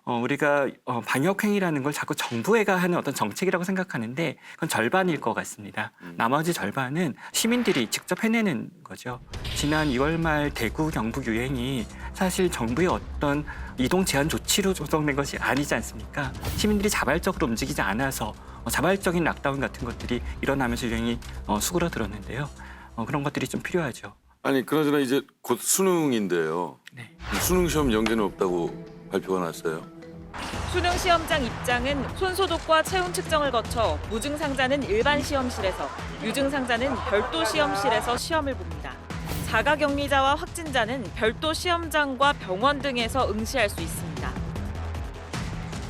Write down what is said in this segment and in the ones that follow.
우리가 방역 행위라는 걸 자꾸 정부가 하는 어떤 정책이라고 생각하는데 그건 절반일 것 같습니다. 나머지 절반은 시민들이 직접 해내는 거죠. 지난 2월 말 대구 경북 유행이 사실 정부의 어떤 이동 제한 조치로 조성된 것이 아니지 않습니까? 시민들이 자발적으로 움직이지 않아서 자발적인 락다운 같은 것들이 일어나면서 유행이 수그러들었는데요. 그런 것들이 좀 필요하죠. 아니 그나저나 이제 곧 수능인데요. 네. 수능 시험 연계는 없다고 발표가 났어요. 수능 시험장 입장은 손소독과 체온 측정을 거쳐 무증 상자는 일반 시험실에서, 유증 상자는 별도 시험실에서 시험을 봅니다. 자가격리자와 확진자는 별도 시험장과 병원 등에서 응시할 수 있습니다.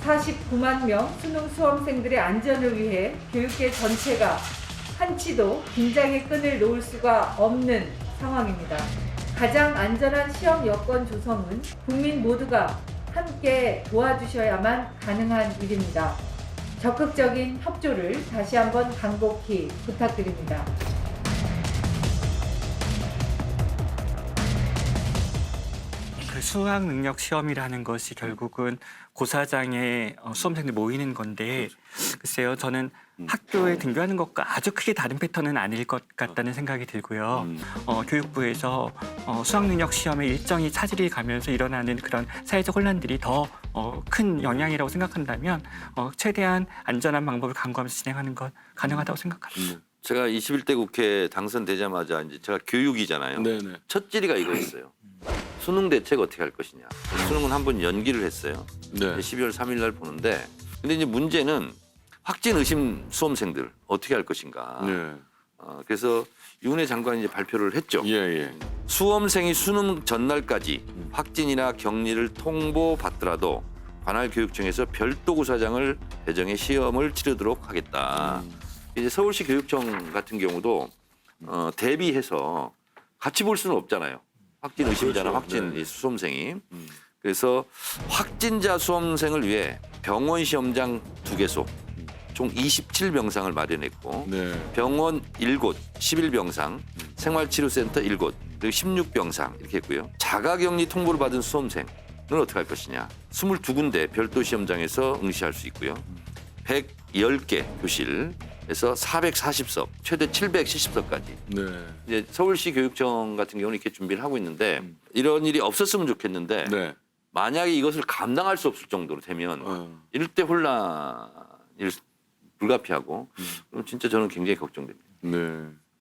49만 명 수능 수험생들의 안전을 위해 교육계 전체가 한치도 긴장의 끈을 놓을 수가 없는 상황입니다. 가장 안전한 시험 여건 조성은 국민 모두가 함께 도와주셔야만 가능한 일입니다. 적극적인 협조를 다시 한번 간곡히 부탁드립니다. 그 수학 능력 시험이라는 것이 결국은 고사장에 수험생들이 모이는 건데 글쎄요, 저는 학교에 등교하는 것과 아주 크게 다른 패턴은 아닐 것 같다는 생각이 들고요. 교육부에서 수학 능력 시험에 일정이 차질이 가면서 일어나는 그런 사회적 혼란들이 더 큰 영향이라고 생각한다면 최대한 안전한 방법을 강구하면서 진행하는 건 가능하다고 생각합니다. 제가 21대 국회 당선되자마자 이제 제가 교육이잖아요. 네네. 첫 질의가 이거였어요. 수능 대책 어떻게 할 것이냐. 수능은 한 번 연기를 했어요. 네. 12월 3일 날 보는데, 근데 이제 문제는 확진 의심 수험생들 어떻게 할 것인가. 네. 그래서 윤해 장관이 이제 발표를 했죠. 예. 수험생이 수능 전날까지 확진이나 격리를 통보받더라도 관할 교육청에서 별도 고사장을 배정해 시험을 치르도록 하겠다. 이제 서울시 교육청 같은 경우도 대비해서 같이 볼 수는 없잖아요. 확진 의심자나 그렇죠. 확진 네. 수험생이. 그래서 확진자 수험생을 위해 병원 시험장 2개소, 총 27병상을 마련했고 네. 병원 7곳, 11병상, 생활치료센터 7곳, 그리고 16병상 이렇게 했고요. 자가격리 통보를 받은 수험생은 어떻게 할 것이냐. 22군데 별도 시험장에서 응시할 수 있고요. 110개 교실에서 440석, 최대 770석까지. 네. 이제 서울시 교육청 같은 경우는 이렇게 준비를 하고 있는데 이런 일이 없었으면 좋겠는데 네. 만약에 이것을 감당할 수 없을 정도로 되면 이럴 때 혼란이 불가피하고 그럼 진짜 저는 굉장히 걱정됩니다. 네.